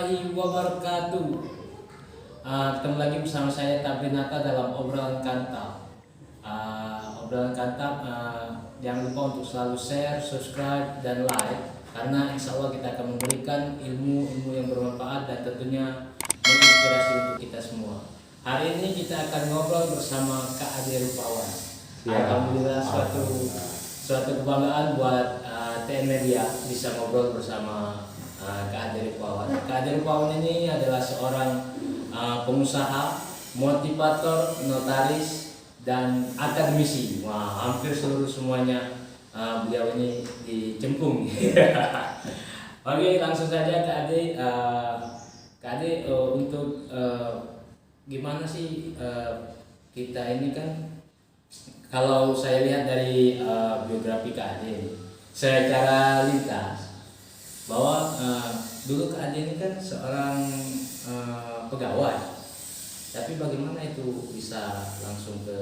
warahmatullahi wabarakatuh. Ketemu lagi bersama saya Tabrinata dalam obrolan kantap. Jangan lupa untuk selalu share, subscribe, dan like, karena insya Allah kita akan memberikan ilmu-ilmu yang bermanfaat dan tentunya menginspirasi untuk kita semua. Hari ini kita akan ngobrol bersama Kak Ade Rupawan. Alhamdulillah suatu kebanggaan buat TN Media bisa ngobrol bersama Kak Ade Rupawan. Kak Ade Rupawan ini adalah seorang pengusaha, motivator, notaris, dan akademisi. Wah, hampir seluruh semuanya beliau ini dicempung. Oke, langsung saja Kak Ade. Kak Ade, untuk gimana sih kita ini kan, kalau saya lihat dari biografi Kak Ade secara lintas bahwa dulu Kak Ade ini kan seorang pegawai, tapi bagaimana itu bisa langsung ke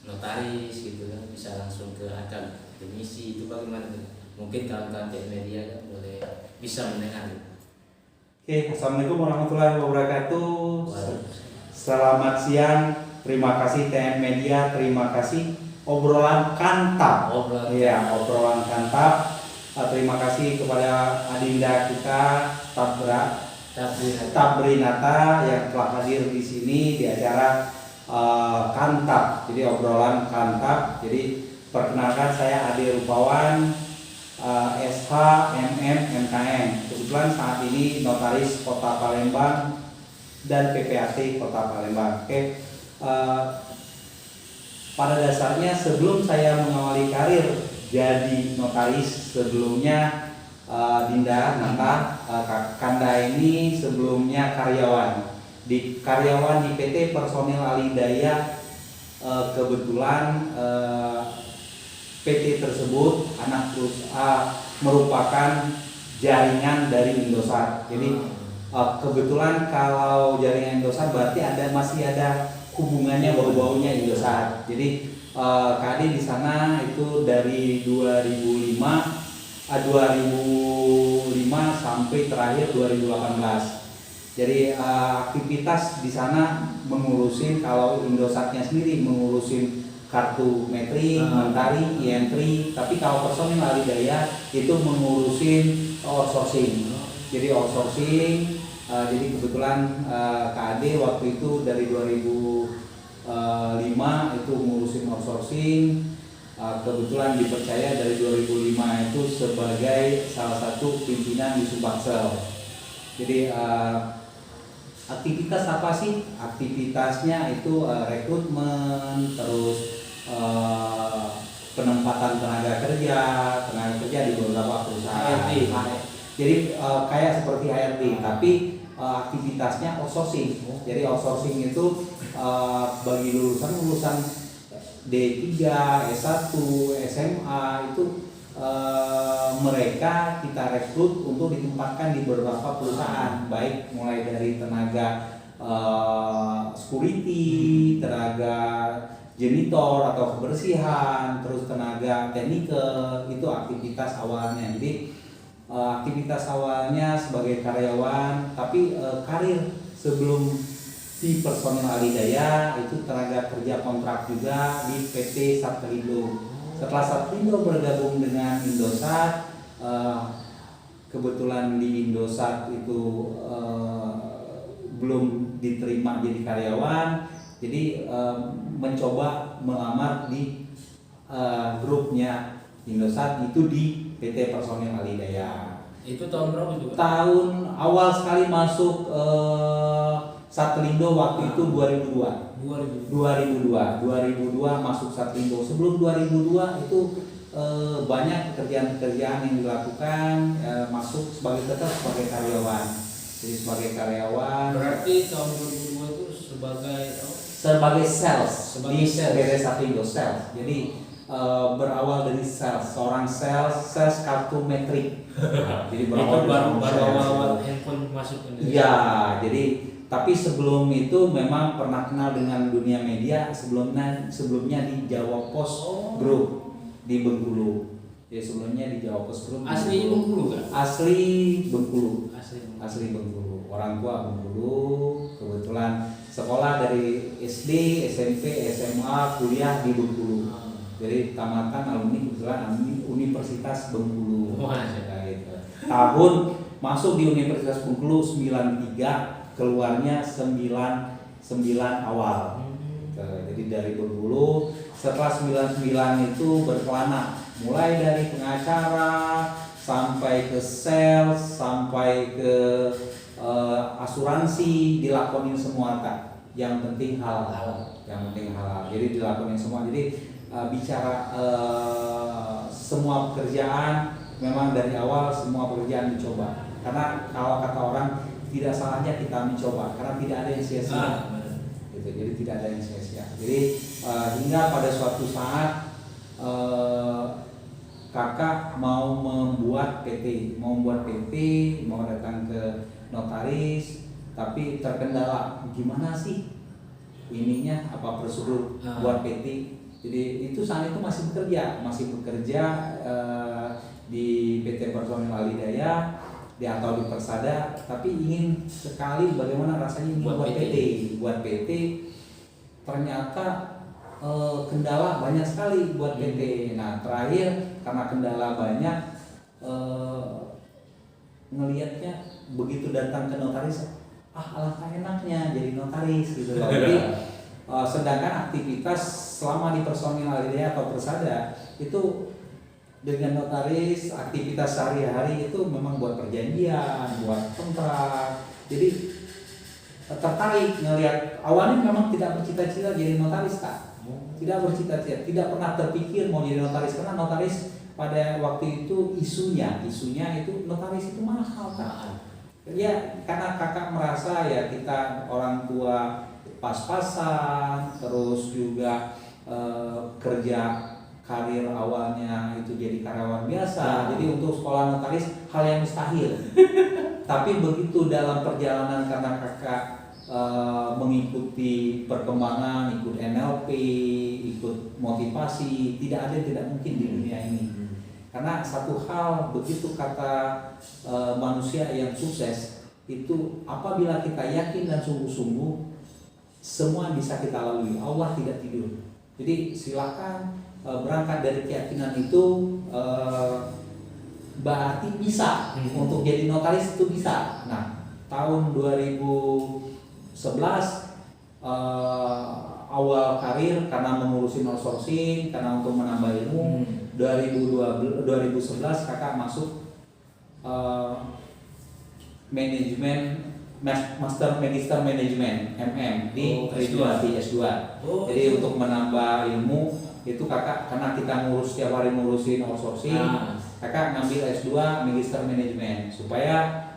notaris gitu kan, bisa langsung ke akademisi, itu bagaimana? Mungkin kawan-kawan media kan boleh bisa mendengar. Oke, assalamualaikum warahmatullahi wabarakatuh. Selamat siang, terima kasih TN Media, terima kasih obrolan kantap. Obrolan kantap. Terima kasih kepada adinda kita Tabrinata yang telah hadir di sini di acara kantap. Jadi obrolan kantap. Jadi perkenalkan, saya Ade Rupawan, SH, MM, MKM. Kebetulan saat ini notaris Kota Palembang dan PPAT Kota Palembang. Oke. Pada dasarnya sebelum saya mengawali karir jadi notaris, sebelumnya Dinda Nata Kanda ini sebelumnya karyawan di PT Personil Alidaya. Kebetulan PT tersebut anak perusahaan merupakan jaringan dari Indosat. Jadi kebetulan kalau jaringan Indosat berarti masih ada hubungannya, bau-baunya Indosat. Jadi Kak Ade di sana itu dari 2005 sampai terakhir 2018. Jadi aktivitas di sana mengurusin, kalau Indosatnya sendiri mengurusin kartu metri, mentari, entry, tapi kalau personil Alidaya itu mengurusin outsourcing. Jadi outsourcing, jadi kebetulan Kak Ade waktu itu dari 2005 itu mengurusin outsourcing. Kebetulan dipercaya dari 2005 itu sebagai salah satu pimpinan di Sumbaksel. Jadi aktivitas apa sih? Aktivitasnya itu rekrutmen, terus penempatan tenaga kerja di beberapa perusahaan. Jadi kayak seperti HRD, tapi aktivitasnya outsourcing. Jadi outsourcing itu bagi lulusan D3, S1, SMA itu mereka kita rekrut untuk ditempatkan di beberapa perusahaan, baik mulai dari tenaga security, tenaga janitor atau kebersihan, terus tenaga tekniker. Itu aktivitas awalnya. Jadi aktivitas awalnya sebagai karyawan, tapi karir sebelum di Personil Alidaya itu tenaga kerja kontrak juga di PT Satkelindo. Setelah Satkelindo bergabung dengan Indosat, kebetulan di Indosat itu belum diterima jadi karyawan, jadi mencoba melamar di grupnya Indosat itu di PT Personil Alidaya. Itu tahun berapa juga? Tahun awal sekali masuk Satkelindo waktu itu 2002 masuk Satkelindo. Sebelum 2002 itu banyak pekerjaan-pekerjaan yang dilakukan, masuk tetap sebagai karyawan. Jadi sebagai karyawan. Berarti tahun 2002 itu sebagai sales di PT Satkelindo sales. Jadi berawal dari seorang sales kartu metrik. Jadi berawal baru awal handphone masuk Indonesia. Iya, jadi tapi sebelum itu memang pernah kenal dengan dunia media sebelumnya di Jawa Pos Group di Bengkulu. Ya sebelumnya di Jawa Post Group. Asli Bengkulu kan? Asli Bengkulu. Asli Bengkulu. Asli Bengkulu. Orang tua Bengkulu. Kebetulan sekolah dari SD, SMP, SMA, kuliah di Bengkulu. Jadi tamatan alumni kebetulan Universitas Bengkulu. Nah, gitu. Tahun masuk di Universitas Bengkulu 93, keluarnya 99 awal. Jadi dari Bengkulu, setelah 99 itu berkelana, mulai dari pengacara sampai ke sales, sampai ke asuransi, dilakonin semua Kak. Yang penting halal. Yang penting halal. Jadi dilakonin semua. Jadi bicara semua pekerjaan, memang dari awal semua pekerjaan dicoba. Karena kalau kata orang, tidak salahnya kita mencoba, karena tidak ada yang sia-sia. Gitu. Jadi tidak ada yang sia-sia. Jadi hingga pada suatu saat kakak mau membuat PT, mau datang ke notaris, tapi terkendala gimana sih ininya, apa prosedur buat PT. Jadi itu saat itu masih bekerja di PT Personil Alidaya atau di Persada, tapi ingin sekali bagaimana rasanya buat PT. Ternyata kendala banyak sekali buat PT. Nah terakhir karena kendala banyak, ngelihatnya begitu datang ke notaris, alangkah enaknya jadi notaris gitu loh. Jadi sedangkan aktivitas selama di Personil Alidaya atau Persada itu dengan notaris, aktivitas sehari-hari itu memang buat perjanjian, buat kontrak. Jadi tertarik ngelihat, awalnya memang tidak bercita-cita jadi notaris Kak. Tidak bercita-cita, tidak pernah terpikir mau jadi notaris, karena notaris pada waktu itu isunya itu notaris itu mahal Kak. Ya karena kakak merasa ya kita orang tua pas-pasan, terus juga kerja karir awalnya itu jadi karyawan biasa, jadi untuk sekolah notaris hal yang mustahil. Tapi begitu dalam perjalanan karena kakak mengikuti perkembangan, ikut NLP, ikut motivasi, tidak ada yang tidak mungkin di dunia ini. Karena satu hal, begitu kata manusia yang sukses itu, apabila kita yakin dan sungguh-sungguh, semua bisa kita lalui. Allah tidak tidur. Jadi silakan berangkat dari keyakinan itu, berarti bisa untuk jadi notaris itu bisa. Nah tahun 2011 awal karir karena mengurusin outsourcing, karena untuk menambah ilmu, 2011 kakak masuk Master Magister Manajemen MM di S2. Jadi untuk menambah ilmu itu kakak, karena kita ngurus tiap hari ngurusin outsourcing, kakak ngambil S2 Magister Manajemen supaya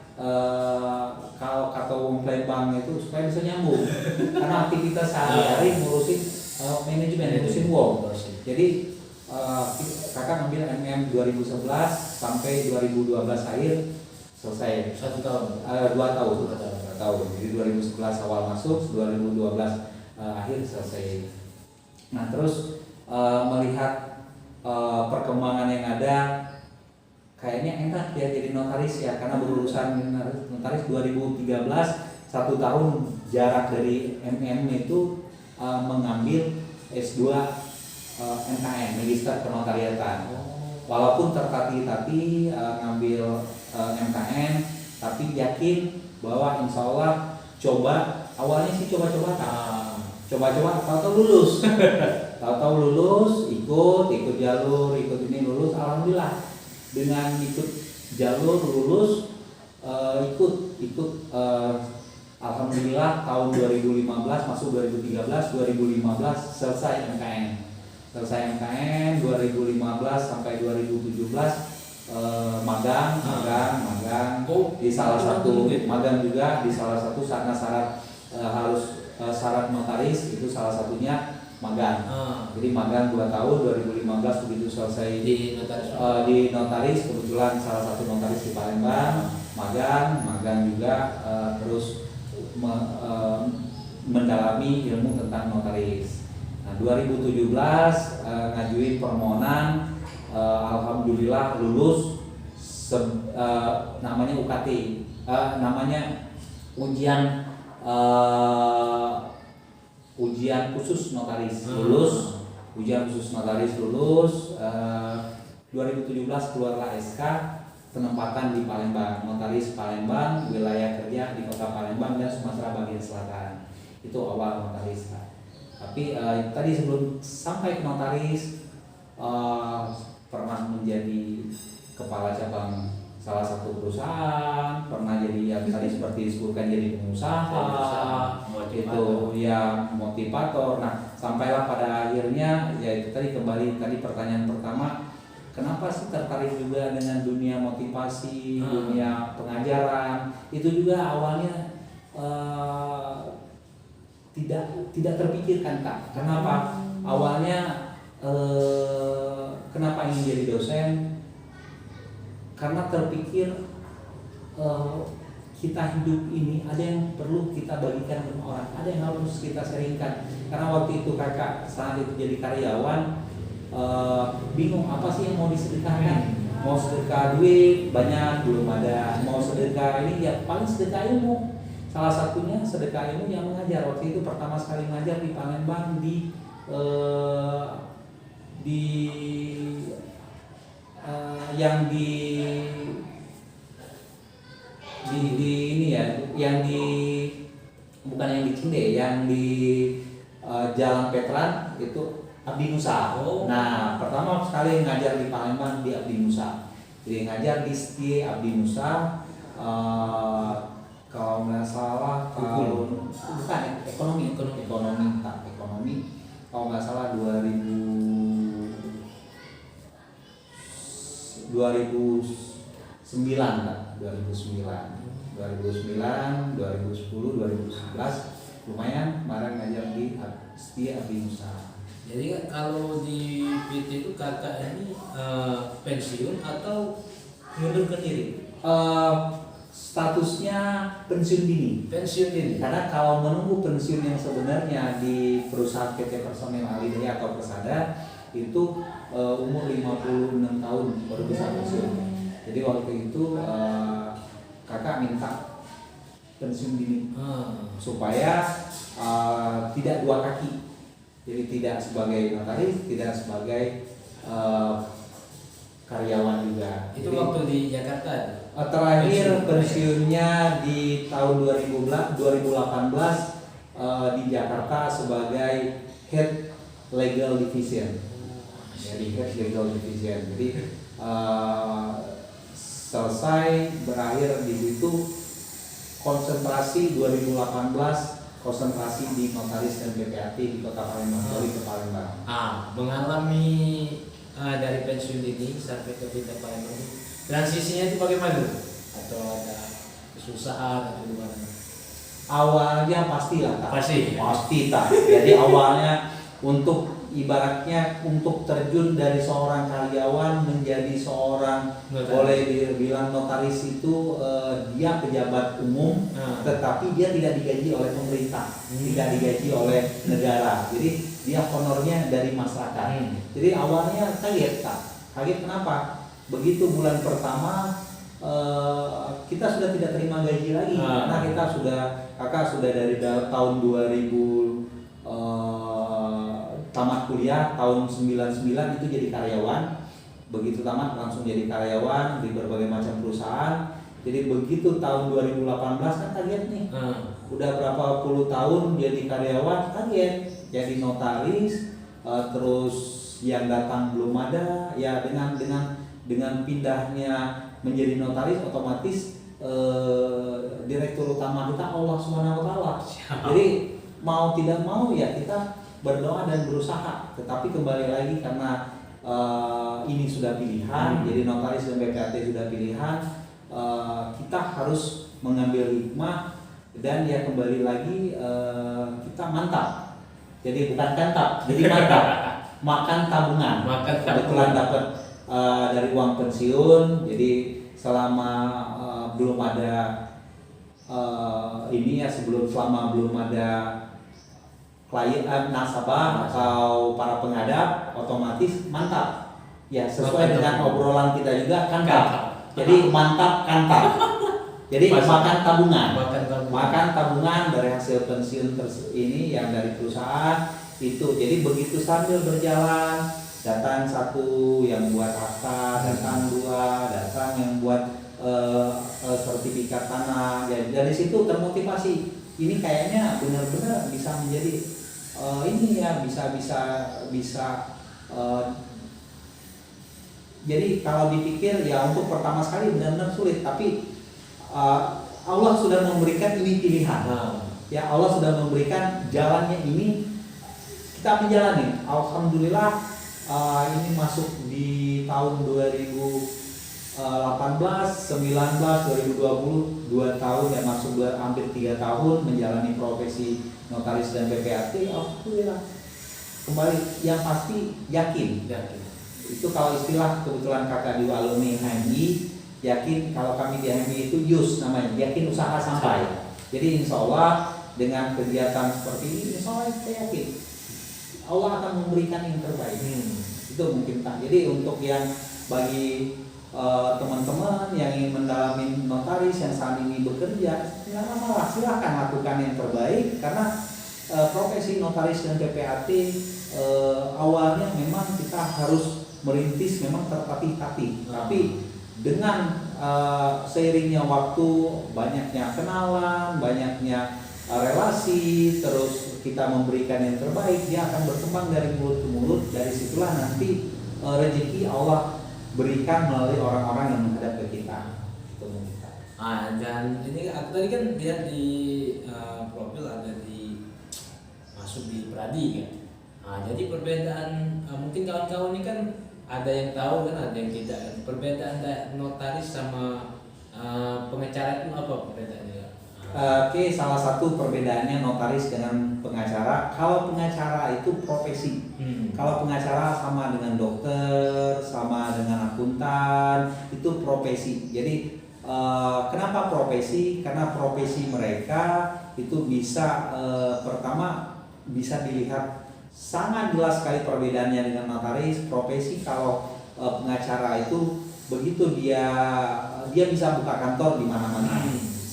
kalau kata wong Palembang itu supaya bisa nyambung. Karena aktivitas sehari-hari ngurusin manajemen, ngurusin wong. Jadi kakak ngambil MM 2011 sampai 2012 akhir selesai. 1 tahun. 2 tahun. Jadi 2011 awal masuk, 2012 akhir selesai. Nah terus melihat perkembangan yang ada, kayaknya enak ya jadi notaris ya, karena berurusan notaris 2013, 1 tahun jarak dari MM itu mengambil S2 MKN, Magister Penotariatan. Walaupun tertati-tati ngambil MKN, tapi yakin bahwa insya Allah awalnya sih coba-coba tahu-tahu lulus. Tahu-tahu lulus, ikut jalur, ikut ini lulus, alhamdulillah. Dengan ikut jalur lulus, alhamdulillah tahun 2015 masuk 2015 selesai MKN. 2015 sampai 2017 magang di salah satu magang juga di salah satu, karena harus syarat notaris itu salah satunya magang. Jadi magang 2 tahun, 2015 begitu selesai di notaris, kebetulan salah satu notaris di Palembang, magang juga, terus mendalami ilmu tentang notaris. Nah 2017 ngajuin permohonan alhamdulillah lulus namanya UKT, namanya ujian ujian khusus notaris lulus, ujian khusus notaris lulus. 2017 keluarlah SK penempatan di Palembang, notaris Palembang, wilayah kerja di kota Palembang dan Sumatera bagian selatan. Itu awal notaris. Tapi tadi sebelum sampai ke notaris, pernah menjadi kepala cabang salah satu perusahaan, pernah jadi yang tadi seperti disebutkan jadi pengusaha, itu ya motivator. Nah, sampailah pada akhirnya yaitu tadi kembali tadi pertanyaan pertama, kenapa sih tertarik juga dengan dunia motivasi, dunia pengajaran? Itu juga awalnya tidak terpikirkan, Kak. Kenapa? Awalnya kenapa ingin jadi dosen? Karena terpikir kita hidup ini ada yang perlu kita bagikan ke orang, ada yang harus kita sharingkan. Karena waktu itu kakak saat itu jadi karyawan, bingung apa sih yang mau disedekahkan. Mau sedekah duit banyak belum ada, mau sedekah ini ya paling sedekah ilmu. Salah satunya sedekah ilmu yang mengajar. Waktu itu pertama sekali mengajar di Palembang di yang di ini ya, yang di bukan yang di Cinde, yang di Jalan Petran itu Abdi Nusa. Nah, pertama sekali ngajar di Palembang di Abdi Nusa. Jadi ngajar di Setia Abdi Nusa. Kalau nggak salah tahun bukan ekonomi kalau nggak salah 2009 lah, 2009, 2010, 2011 lumayan kemarin ngajar di Setia Abdi Nusa. Jadi kalau di PT itu kakak ini pensiun atau mundurkan diri? Statusnya pensiun dini. Pensiun dini. Karena kalau menunggu pensiun yang sebenarnya di perusahaan PT Personel Alidaya atau Persada itu umur 56 tahun baru bisa pensiun. Jadi waktu itu kakak minta pensiun dini supaya tidak dua kaki. Jadi tidak sebagai notaris, tidak sebagai karyawan juga. Itu jadi, waktu di Jakarta. Terakhir pensiunnya di tahun 2018 di Jakarta sebagai Head Legal Division. Jadi Head Legal Division. Jadi selesai berakhir di situ, konsentrasi 2018 konsentrasi di notaris dan PPAT di Kota Palembang, dari ke Palembang. Mengalami dari pensiun dini sampai ke pindah Palembang, transisinya itu bagaimana? Atau ada kesusahan atau gimana? Awalnya pastilah, Kak. Pasti, tak. Jadi awalnya untuk ibaratnya untuk terjun dari seorang karyawan menjadi seorang notaris. Boleh dibilang notaris itu dia pejabat umum, tetapi dia tidak digaji oleh pemerintah, tidak digaji oleh negara. Jadi dia honornya dari masyarakat. Jadi awalnya kaget, Kak. Kaget kenapa? Begitu bulan pertama kita sudah tidak terima gaji lagi, karena kakak sudah dari tahun 2000 tamat kuliah tahun 99 itu jadi karyawan. Begitu tamat langsung jadi karyawan di berbagai macam perusahaan. Jadi begitu tahun 2018 kan kaget nih. Udah berapa puluh tahun jadi karyawan, kaget. Jadi notaris, terus yang datang belum ada. Ya dengan pindahnya menjadi notaris otomatis direktur utama kita Allah Subhanahu wa taala. Jadi mau tidak mau ya kita berdoa dan berusaha, tetapi kembali lagi karena ini sudah pilihan, jadi notaris dan BPAT sudah pilihan, kita harus mengambil hikmah dan ya kembali lagi kita mantap, jadi bukan kantap, jadi mantap, makan tabungan, kebetulan dapat dari uang pensiun, jadi selama belum ada selama belum ada klien nasabah atau para pengadap, otomatis mantap Ya, sesuai dengan tabungan. obrolan kita juga Kantap. kantap. Jadi mantap kantap. Jadi Pas. makan tabungan. Makan tabungan. Makan tabungan dari hasil pensiun ini yang dari perusahaan itu. Jadi begitu sambil berjalan, datang satu yang buat akta, datang dua, datang yang buat sertifikat tanah. Jadi dari situ termotivasi. Ini kayaknya benar-benar bisa menjadi ini ya bisa jadi kalau dipikir ya untuk pertama sekali benar-benar sulit, tapi Allah sudah memberikan ini pilihan. Ya, Allah sudah memberikan jalannya ini, kita menjalani. Alhamdulillah ini masuk di tahun 2018, 19, 2020, 2 tahun ya, masuk hampir 3 tahun menjalani profesi notaris dan PPAT. Alhamdulillah. Kembali yang pasti yakin. Itu kalau istilah kebetulan kakak di alumni HMI, yakin. Kalau kami di HMI itu YUS namanya, yakin usaha sampai. Jadi insya Allah dengan kegiatan seperti ini, insya Allah saya yakin Allah akan memberikan yang terbaik. Itu mungkin tak. Jadi untuk yang bagi teman-teman yang ingin mendalami notaris yang saat ini bekerja, tidak masalah, silahkan lakukan yang terbaik, karena profesi notaris dan PPAT awalnya memang kita harus merintis memang tertatih-tatih, tapi dengan seiringnya waktu, banyaknya kenalan, banyaknya relasi, terus kita memberikan yang terbaik, dia akan berkembang dari mulut ke mulut. Dari situlah nanti rezeki Allah berikan melalui orang-orang yang menghadap ke kita. Itu kita. Dan ini aku tadi kan lihat di profil ada masuk di Pradi kan. Jadi perbedaan mungkin kawan-kawan ini kan ada yang tahu kan, ada yang tidak. Perbedaan notaris sama pengacara itu apa perbedaannya? Oke, salah satu perbedaannya notaris dengan pengacara. Kalau pengacara itu profesi. Kalau pengacara sama dengan dokter, sama dengan akuntan, itu profesi. Jadi kenapa profesi? Karena profesi mereka itu bisa pertama bisa dilihat sangat jelas sekali perbedaannya dengan notaris. Profesi kalau pengacara itu begitu dia bisa buka kantor di mana-mana.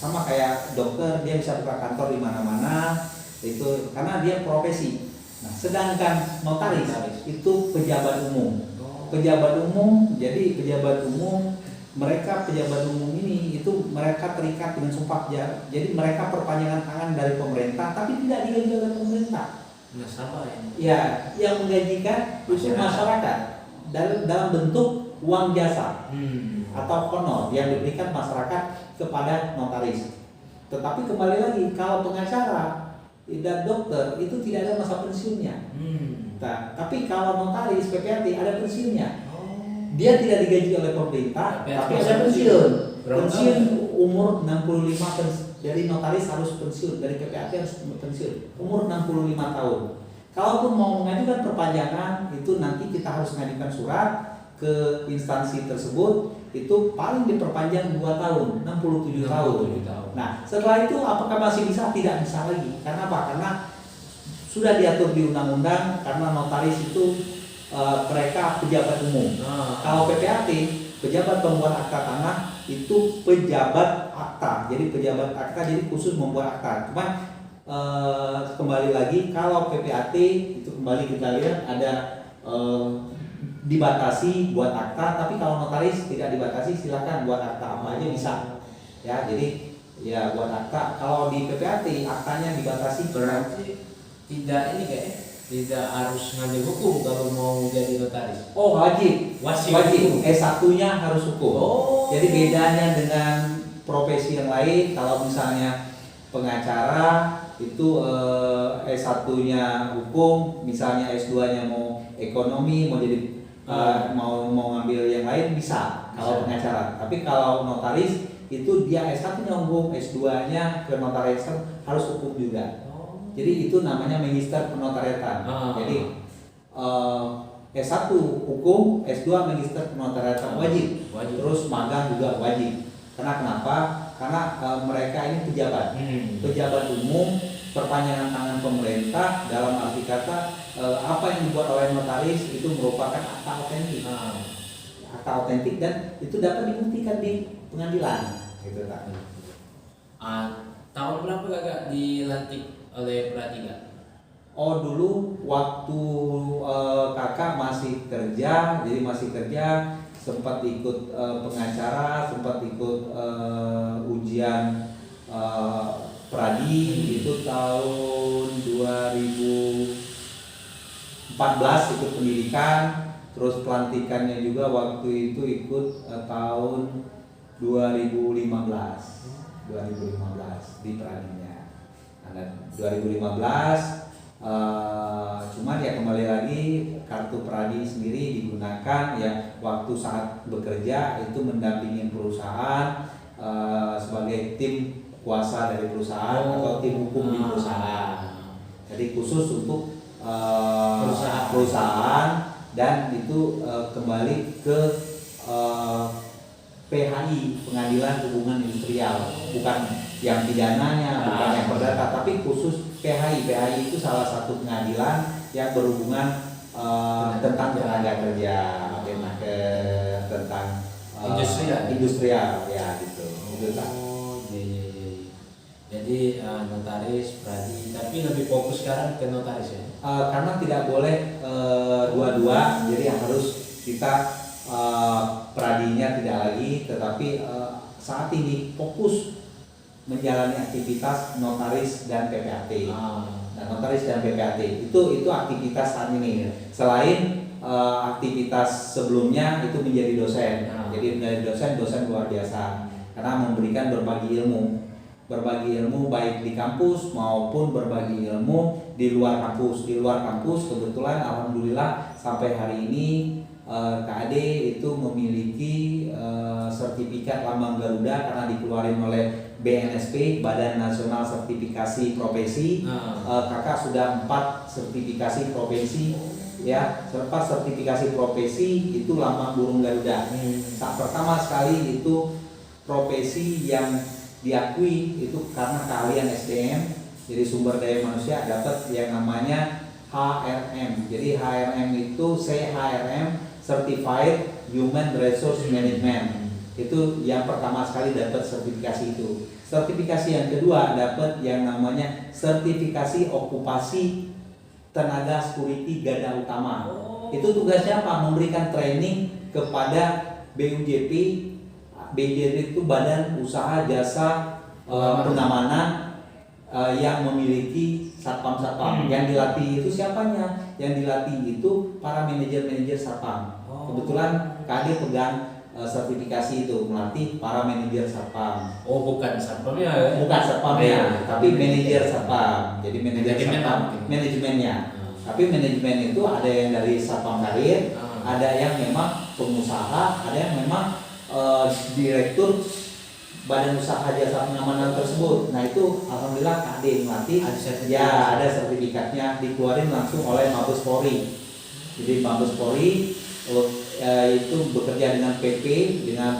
Sama kayak dokter, dia bisa buka kantor di mana-mana, itu karena dia profesi. Nah, sedangkan notaris itu pejabat umum. Pejabat umum, jadi pejabat umum, mereka pejabat umum ini itu mereka terikat dengan sumpah jabatan. Jadi mereka perpanjangan tangan dari pemerintah, tapi tidak digaji oleh pemerintah. Nah, sama ya. Ya, yang menggajikan itu masyarakat dalam bentuk uang jasa atau honor yang diberikan masyarakat kepada notaris. Tetapi kembali lagi, kalau pengacara dan dokter itu tidak ada masa pensiunnya. Nah, tapi kalau notaris PPAT ada pensiunnya. Dia tidak digaji oleh pemerintah, tapi ada pensiun. Pensiun umur 65, dari notaris harus pensiun, dari PPAT harus pensiun umur 65 tahun. Kalaupun mau mengajukan perpanjangan, itu nanti kita harus mengajukan surat ke instansi tersebut, itu paling diperpanjang 2 tahun, 67 tahun. Nah, setelah itu apakah masih bisa? Tidak bisa lagi. Karena apa? Karena sudah diatur di undang-undang, karena notaris itu mereka pejabat umum. Kalau PPAT, pejabat pembuat akta tanah, itu pejabat akta. Jadi pejabat akta, jadi khusus membuat akta. Cuman kembali lagi, kalau PPAT itu kembali kita lihat ada dibatasi buat akta, tapi kalau notaris tidak dibatasi, silakan buat akta apa aja bisa. Ya, jadi ya buat akta. Kalau di PPAT aktanya dibatasi. Berarti tidak ini kayak tidak harus ngambil hukum kalau mau jadi notaris. Oh, wajib. S1-nya harus hukum. Jadi bedanya dengan profesi yang lain, kalau misalnya pengacara itu S1-nya hukum, misalnya S2-nya mau ekonomi, mau jadi mau ngambil yang lain bisa kalau pengacara. Tapi kalau notaris itu dia S1-nya hukum, S2-nya ke notariatan harus hukum juga. Jadi itu namanya magister penotariatan. Jadi S1 hukum, S2 magister penotariatan wajib. Terus magang juga wajib. Karena kenapa? Karena mereka ini pejabat umum, perpanjangan tangan pemerintah dalam arti kata apa yang dibuat oleh notaris itu merupakan akta otentik. Akta otentik dan itu dapat dibuktikan di pengadilan gitu kan. Tahun berapa kakak dilantik oleh Pratiga? Oh dulu waktu kakak masih kerja, jadi masih kerja, sempat ikut pengacara, sempat ikut ujian pradi itu tahun 2014 ikut pendidikan, terus pelantikannya juga waktu itu ikut tahun 2015 di pradinya. Nah, 2015 cuman ya kembali lagi kartu pradi sendiri digunakan ya waktu saat bekerja itu mendampingi perusahaan sebagai tim kuasa dari perusahaan atau tim hukum di perusahaan. Jadi khusus untuk perusahaan dan itu kembali ke PHI, Pengadilan Hubungan Industrial, bukan yang pidananya, bukan yang perdata, tapi khusus PHI. PHI itu salah satu pengadilan yang berhubungan tentang tenaga kerja, tentang industrial ya gitu. Jadi notaris, pradi, tapi lebih fokus sekarang ke notaris ya? Karena tidak boleh dua-dua, jadi harus kita pradinya tidak lagi, tetapi saat ini fokus menjalani aktivitas notaris dan PPAT. Nah, notaris dan PPAT itu aktivitas saat ini. Selain aktivitas sebelumnya itu menjadi dosen. Jadi menjadi dosen luar biasa karena memberikan berbagi ilmu baik di kampus maupun berbagi ilmu di luar kampus. Di luar kampus kebetulan alhamdulillah sampai hari ini KAD itu memiliki sertifikat lambang Garuda karena dikeluarin oleh BNSP, Badan Nasional Sertifikasi Profesi. Kakak sudah 4 sertifikasi profesi ya, 4 sertifikasi profesi itu lambang burung Garuda. Saat pertama sekali itu profesi yang diakui itu karena keahlian SDM, jadi sumber daya manusia dapat yang namanya HRM. Jadi HRM itu CHRM, Certified Human Resource Management. Itu yang pertama sekali dapat sertifikasi itu. Sertifikasi yang kedua dapat yang namanya sertifikasi okupasi tenaga security garda utama. Itu tugasnya apa? Memberikan training kepada BUJP. BUJP itu Badan Usaha Jasa Pengamanan yang memiliki satpam. Yang dilatih itu siapanya? Yang dilatih itu para manajer satpam. Kebetulan KD pegang sertifikasi itu melatih para manajer satpam. Oh, bukan satpamnya ya? Bukan satpamnya, tapi manajer satpam. Jadi manajer satpam, manajemennya. Tapi manajemen itu ada yang dari satpam karir, ada yang memang pengusaha, ada yang memang direktur Badan Usaha Jasa Pengamanan tersebut. Nah itu alhamdulillah KD melatih. Ya ada sertifikatnya dikeluarin langsung oleh Mabes Polri. Jadi Mabes Polri itu bekerja dengan PP, dengan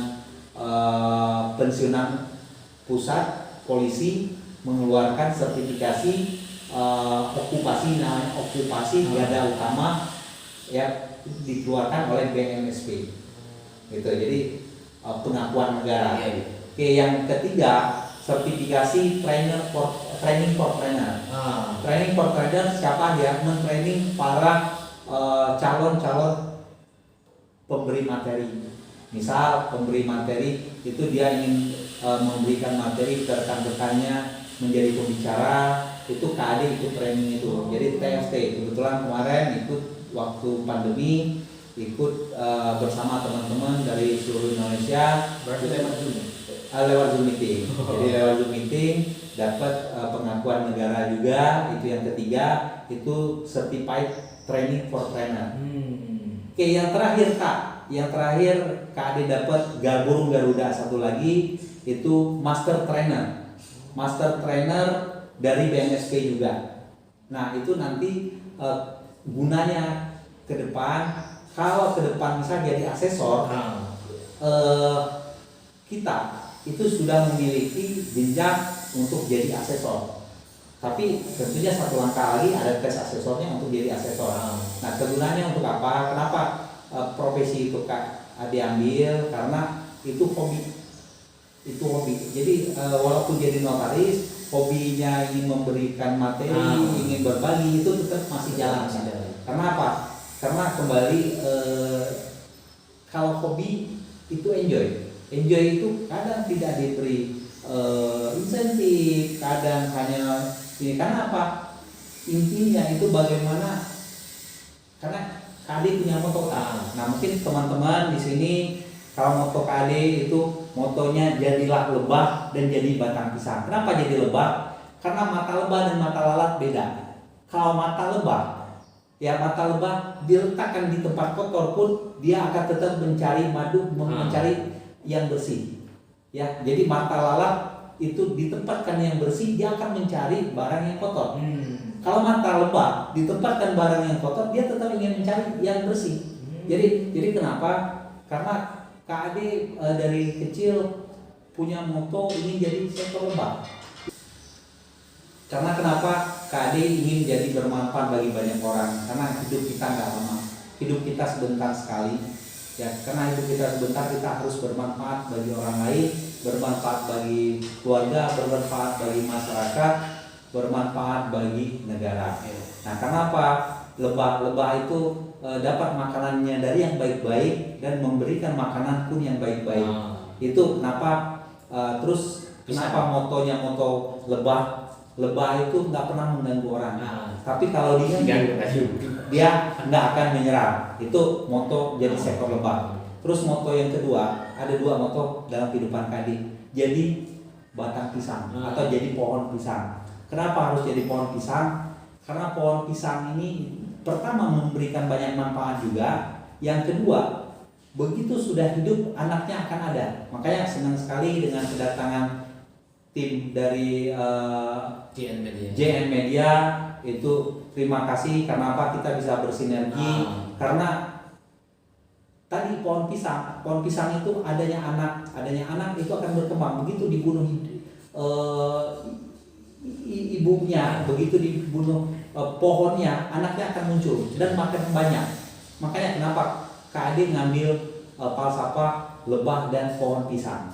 pensiunan pusat polisi mengeluarkan sertifikasi okupasi, namanya okupasi garda utama ya, dikeluarkan oleh BNSP. Gitu. Jadi pengakuan negara. Oke, yang ketiga sertifikasi training for trainer. Training for trainer siapa dia? Men-training para calon-calon pemberi materi. Misal pemberi materi itu dia ingin memberikan materi ke rekan-rekannya menjadi pembicara, itu KAD ikut training itu. Jadi TFT kebetulan kemarin ikut waktu pandemi, ikut bersama teman-teman dari seluruh Indonesia. Berarti lewat Zoom? Lewat Zoom meeting. Jadi lewat Zoom meeting dapat pengakuan negara juga. Itu yang ketiga, itu certified training for trainer. Oke, yang terakhir Kak, yang terakhir KAD dapat burung Garuda satu lagi, itu master trainer. Master trainer dari BNSP juga. Nah itu nanti gunanya ke depan, kalau ke depan misalnya jadi asesor, kita itu sudah memiliki jenjang untuk jadi asesor. Tapi tentunya satu langkah lagi ada tes asesornya untuk jadi asesor. Nah, kegunaannya untuk apa? Kenapa profesi itu Kak diambil? Karena itu hobi. Itu hobi. Jadi walaupun jadi notaris, hobinya ingin memberikan materi, ingin berbagi, itu tetap masih jalan. Karena apa? Karena kembali kalau hobi itu enjoy. Enjoy itu kadang tidak diberi insentif, kadang hanya ini. Karena apa? Intinya itu bagaimana? Karena KD punya moto. Nah, mungkin teman-teman di sini kalau moto KD itu motonya jadilah lebah dan jadi batang pisang. Kenapa jadi lebah? Karena mata lebah dan mata lalat beda. Kalau mata lebah, ya mata lebah diletakkan di tempat kotor pun dia akan tetap mencari madu, mencari yang bersih. Ya, jadi mata lalat itu ditempatkan yang bersih, dia akan mencari barang yang kotor. Kalau mata lebah ditempatkan barang yang kotor, dia tetap ingin mencari yang bersih. Jadi kenapa? Karena KAD dari kecil punya moto ingin jadi seekor lebah. Karena kenapa? KAD ingin jadi bermanfaat bagi banyak orang. Karena hidup kita nggak lama, hidup kita sebentar sekali. Ya, karena hidup kita sebentar, kita harus bermanfaat bagi orang lain, bermanfaat bagi keluarga, bermanfaat bagi masyarakat, bermanfaat bagi negara. Nah, kenapa? Lebah itu dapat makanannya dari yang baik-baik dan memberikan makanan pun yang baik-baik. Itu kenapa terus kenapa motonya moto lebah itu nggak pernah mengganggu orang. Tapi kalau dia nggak akan menyerah. Itu moto jadi seekor lebah. Terus moto yang kedua, ada dua moto dalam kehidupan KD. Jadi batang pisang atau jadi pohon pisang. Kenapa harus jadi pohon pisang? Karena pohon pisang ini pertama memberikan banyak manfaat juga. Yang kedua, begitu sudah hidup anaknya akan ada. Makanya senang sekali dengan kedatangan tim dari JN Media. Itu terima kasih karena apa, kita bisa bersinergi. Karena tadi pohon pisang itu adanya anak itu akan berkembang. Begitu dibunuh ibunya, begitu dibunuh pohonnya, anaknya akan muncul dan makin banyak. Makanya kenapa KAD ngambil falsafah lebah dan pohon pisang.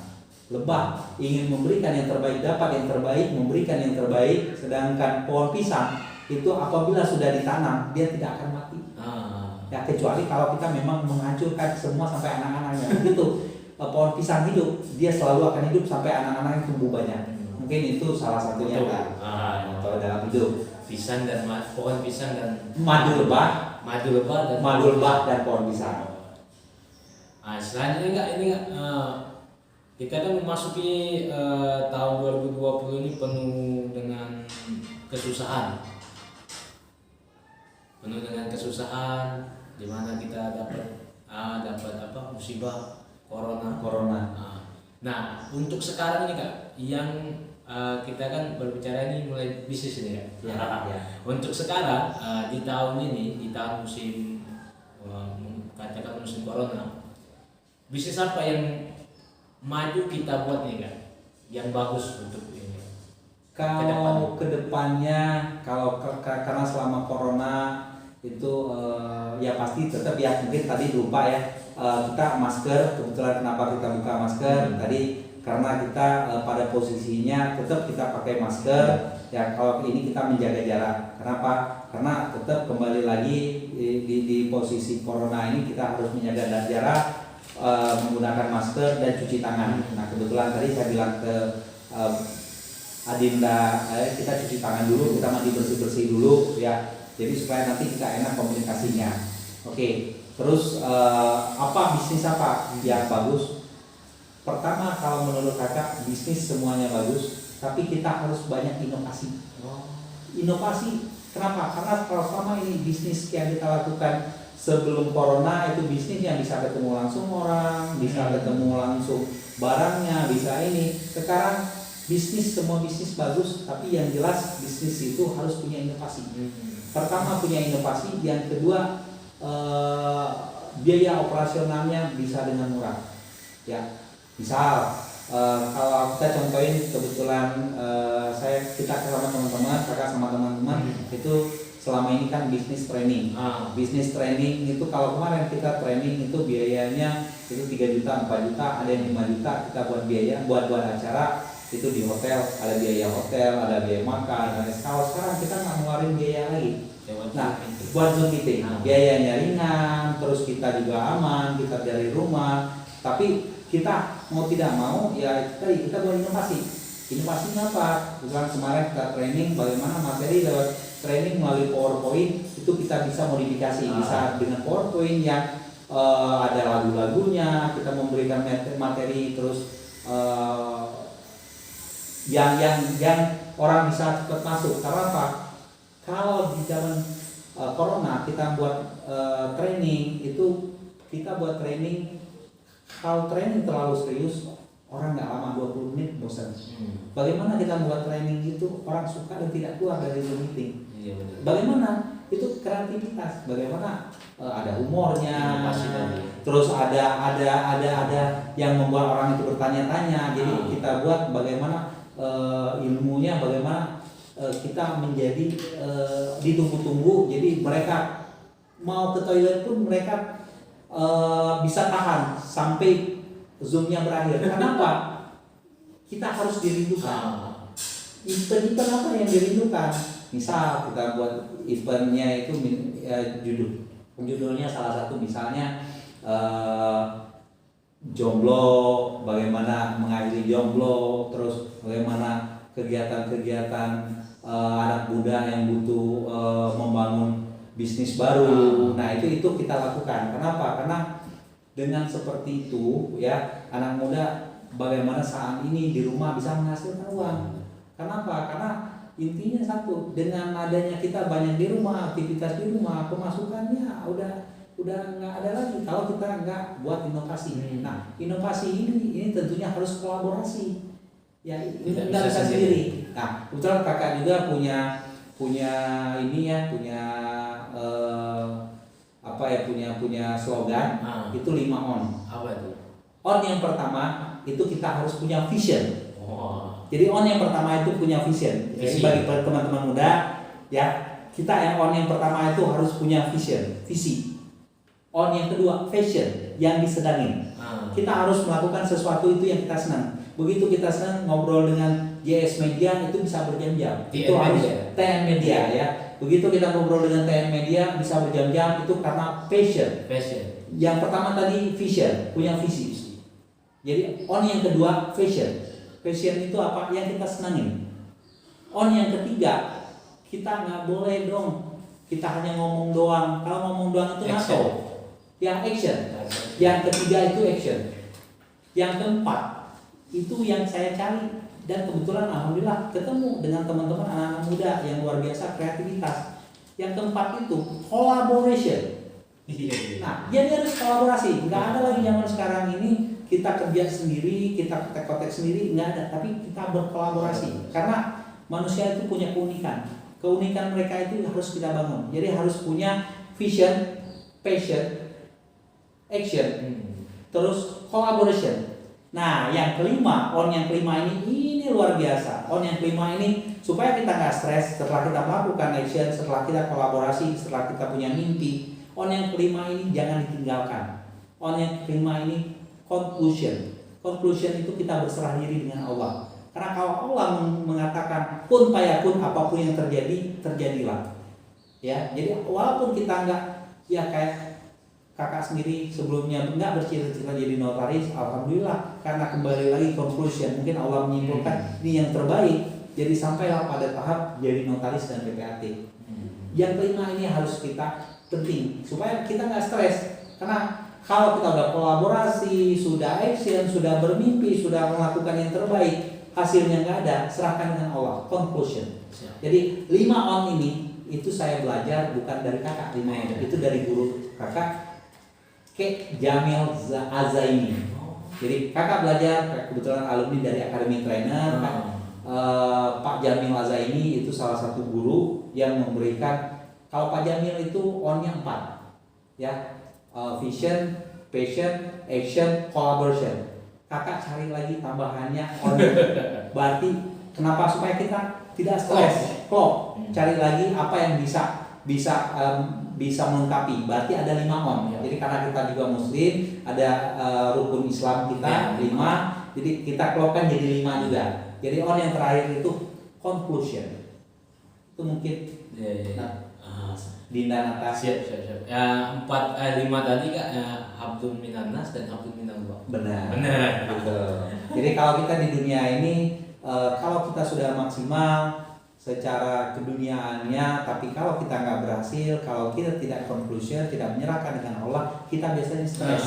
Lebah ingin memberikan yang terbaik, dapat yang terbaik, memberikan yang terbaik. Sedangkan pohon pisang itu apabila sudah ditanam, dia tidak akan mati. Ya, kecuali kalau kita memang menghancurkan semua sampai anak-anaknya. Begitu pohon pisang hidup, dia selalu akan hidup sampai anak-anaknya tumbuh banyak. Mungkin itu salah satunya kan. Kalau dalam hidup pohon pisang dan madu lebah dan pohon pisang. Selanjutnya kita kan memasuki tahun 2020 ini penuh dengan kesusahan, di mana kita dapat musibah corona. Nah, untuk sekarang ini Kak, yang kita kan berbicara ini mulai bisnis ini ya. Untuk sekarang di tahun ini, di tahun musim katakan musim corona, bisnis apa yang maju kita buat nih Kak, yang bagus untuk ini? Kalau kedepannya, karena selama corona itu ya pasti tetap ya, mungkin tadi lupa ya, kita masker. Kebetulan kenapa kita buka masker tadi, karena kita pada posisinya tetap kita pakai masker ya. Kalau ini kita menjaga jarak. Kenapa? Karena tetap kembali lagi di posisi corona ini kita harus menjaga jarak, menggunakan masker dan cuci tangan. Nah, kebetulan tadi saya bilang ke Adinda, kita cuci tangan dulu, kita mandi bersih-bersih dulu ya. Jadi supaya nanti kita enak komunikasinya. Oke. Terus apa bisnis apa yang bagus? Pertama, kalau menurut kakak, bisnis semuanya bagus, tapi kita harus banyak inovasi. Inovasi, kenapa? Karena kalau selama ini bisnis yang kita lakukan sebelum corona itu bisnis yang bisa ketemu langsung orang, bisa ketemu langsung barangnya, bisa ini. Sekarang semua bisnis bagus, tapi yang jelas bisnis itu harus punya inovasi. Pertama punya inovasi, yang kedua biaya operasionalnya bisa dengan murah. Ya, misal Kalau kita contohin kebetulan kita sama teman-teman, kakak sama teman-teman itu selama ini kan bisnis training. Bisnis training itu kalau kemarin kita training itu biayanya itu 3 juta, 4 juta, ada yang 5 juta kita buat biaya, buat acara itu di hotel, ada biaya hotel, ada biaya makan. Nah, kalau sekarang kita nggak ngeluarin biaya lagi. Nah, buat Zoom meeting, biayanya ringan, terus kita juga aman, kita dari rumah. Tapi kita mau tidak mau ya kita buat inovasi. Inovasinya apa? Bukan kemarin kita training bagaimana materi lewat training melalui PowerPoint itu kita bisa modifikasi, bisa dengan PowerPoint yang ada lagu-lagunya, kita memberikan materi terus yang orang bisa cepat masuk. Karena apa? Kalau di zaman corona kita buat training itu kita buat training, kalau training terlalu serius orang nggak lama 20 menit bosan. Bagaimana kita membuat training itu orang suka dan tidak keluar dari Zoom meeting? Bagaimana itu kreativitas? Bagaimana ada humornya, terus ada yang membuat orang itu bertanya-tanya. Jadi kita buat bagaimana ilmunya, bagaimana kita menjadi ditunggu-tunggu. Jadi mereka mau ke toilet pun mereka bisa tahan sampai Zoom-nya berakhir. Kenapa? Kita harus dirindukan. Event apa yang dirindukan? Misal kita buat eventnya itu judulnya salah satu misalnya jomblo, bagaimana mengakhiri jomblo, terus bagaimana kegiatan-kegiatan anak muda yang butuh membangun bisnis baru. Nah itu kita lakukan. Kenapa? Karena dengan seperti itu ya anak muda bagaimana saat ini di rumah bisa menghasilkan uang. Kenapa? Karena intinya satu, dengan adanya kita banyak di rumah, aktivitas di rumah, pemasukannya udah nggak ada lagi kalau kita nggak buat inovasi. Nah inovasi ini tentunya harus kolaborasi. Ya nggak bisa sendiri. Nah kebetulan kakak juga punya ini ya punya slogan itu 5 on. Apa itu? On yang pertama itu kita harus punya vision. Jadi on yang pertama itu punya vision. Jadi bagi teman-teman muda ya kita yang on yang pertama itu harus punya vision, visi. On yang kedua fashion yang disenangin. Kita harus melakukan sesuatu itu yang kita senang. Begitu kita senang ngobrol dengan JS Media itu bisa berjam-jam. Itu harus TN Media ya. Begitu kita ngobrol dengan TN Media bisa berjam-jam itu karena passion. Yang pertama tadi vision, punya visi. Jadi on yang kedua fashion. Fashion itu apa? Yang kita senangin. On yang ketiga kita nggak boleh dong kita hanya ngomong doang. Kalau ngomong doang itu ngaco. Yang action. Yang ketiga itu action. Yang keempat itu yang saya cari. Dan kebetulan alhamdulillah ketemu dengan teman-teman anak-anak muda yang luar biasa kreativitas. Yang keempat itu collaboration. Nah, jadi harus kolaborasi. Nggak ada lagi zaman sekarang ini kita kerja sendiri, kita kotek-kotek sendiri, nggak ada. Tapi kita berkolaborasi. Karena manusia itu punya keunikan. Keunikan mereka itu harus kita bangun. Jadi harus punya vision, passion, action, terus collaboration. Nah, yang kelima, on yang kelima ini luar biasa. On yang kelima ini supaya kita nggak stres setelah kita melakukan action, setelah kita kolaborasi, setelah kita punya mimpi. On yang kelima ini jangan ditinggalkan. On yang kelima ini conclusion. Conclusion itu kita berserah diri dengan Allah. Karena kalau Allah mengatakan kun fayakun, apapun yang terjadi, terjadilah. Ya, jadi walaupun kita nggak ya kayak kakak sendiri sebelumnya nggak bercita-cita jadi notaris, alhamdulillah karena kembali lagi conclusion, mungkin Allah menyimpulkan ini yang terbaik, jadi sampailah pada tahap jadi notaris dan PPAT. Yang kelima ini harus kita penting supaya kita nggak stres, karena kalau kita udah kolaborasi, sudah action, sudah bermimpi, sudah melakukan yang terbaik, hasilnya nggak ada, serahkan dengan Allah. Conclusion. Jadi 5 on ini itu saya belajar bukan dari kakak, 5 on itu dari guru kakak Jamil Azaimi. Jadi kakak belajar, kebetulan alumni dari Academy Trainer. Pak Jamil Azaimi itu salah satu guru yang memberikan, kalau Pak Jamil itu onnya 4 ya, vision, passion, action, collaboration. kakak cari lagi tambahannya on. Berarti kenapa? Supaya kita tidak stres, klop. Cari lagi apa yang bisa bisa melengkapi. Berarti ada 5 on. Ya. Jadi karena kita juga muslim, ada rukun Islam kita 5. Jadi kita klopkan jadi 5 juga. Jadi on yang terakhir itu conclusion. Itu mungkin Dinda Nata. Siap. Ya, 5 tadi Kak, habdun minan nas dan habdun minallah. Benar. Gitu. Jadi kalau kita di dunia ini, kalau kita sudah maksimal secara keduniaannya, tapi kalau kita nggak berhasil, kalau kita tidak conclusion, tidak menyerahkan dengan Allah, kita biasanya stres.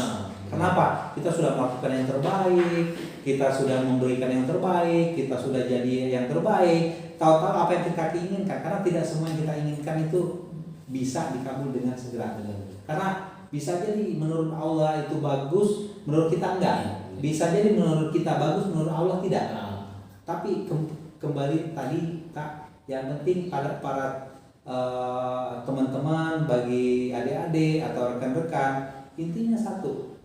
Kenapa? Kita sudah melakukan yang terbaik, kita sudah memberikan yang terbaik, kita sudah jadi yang terbaik. Tahu-tahu apa yang kita inginkan, karena tidak semua yang kita inginkan itu bisa dikabul dengan segera. Karena bisa jadi menurut Allah itu bagus, menurut kita enggak. Bisa jadi menurut kita bagus, menurut Allah tidak. Tapi kembali tadi Kak, yang penting pada para teman-teman, bagi adik-adik atau rekan-rekan, intinya satu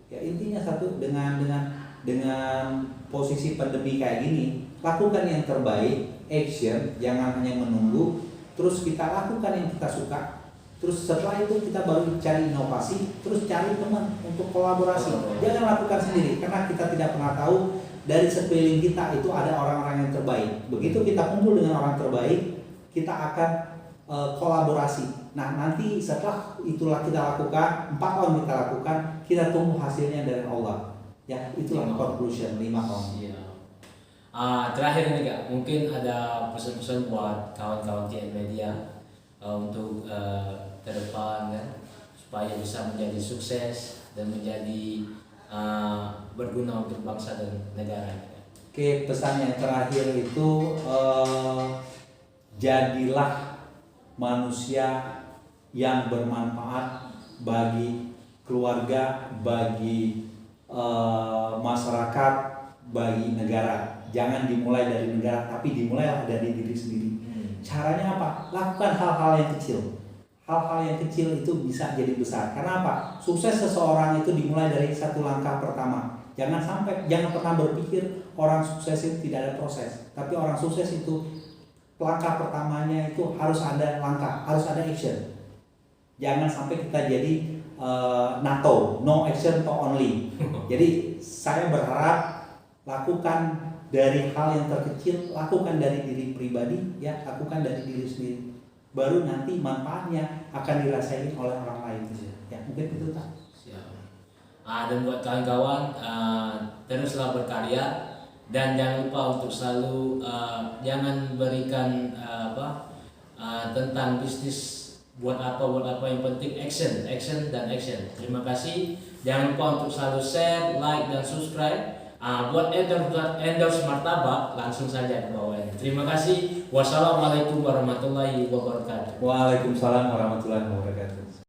dengan posisi pandemi kayak gini, lakukan yang terbaik, action, jangan hanya menunggu. Terus kita lakukan yang kita suka. Terus setelah itu kita baru cari inovasi, terus cari teman untuk kolaborasi. Jangan lakukan sendiri, karena kita tidak pernah tahu dari sekeliling kita itu ada orang-orang yang terbaik. Begitu kita kumpul dengan orang terbaik, kita akan kolaborasi. Nah, nanti setelah itulah kita lakukan, 4 tahun kita lakukan, kita tunggu hasilnya dari Allah. Ya, itulah conclusion 5 tahun. Iya. Terakhir nih Kak, mungkin ada pesan-pesan buat kawan-kawan TN Media untuk ke depan kan, supaya bisa menjadi sukses dan menjadi berguna untuk bangsa dan negara. Oke, pesan yang terakhir itu jadilah manusia yang bermanfaat bagi keluarga, bagi masyarakat, bagi negara. Jangan dimulai dari negara, tapi dimulai dari diri sendiri. Caranya apa? Lakukan hal-hal yang kecil. Hal-hal yang kecil itu bisa jadi besar. Karena apa? Sukses seseorang itu dimulai dari satu langkah pertama. Jangan pernah berpikir orang sukses itu tidak ada proses. Tapi orang sukses itu langkah pertamanya itu harus ada langkah, harus ada action. Jangan sampai kita jadi NATO, no action to only. Jadi saya berharap lakukan dari hal yang terkecil, lakukan dari diri pribadi, ya, lakukan dari diri sendiri. Baru nanti manfaatnya akan dirasain oleh orang lain. Ya, mungkin itu tak. Dan buat kawan-kawan, teruslah berkarya dan jangan lupa untuk selalu jangan berikan tentang bisnis buat apa yang penting action. Terima kasih. Jangan lupa untuk selalu share, like dan subscribe. Buat endorse martabak langsung saja ke bawah. Terima kasih. Wassalamualaikum warahmatullahi wabarakatuh. Waalaikumsalam warahmatullahi wabarakatuh.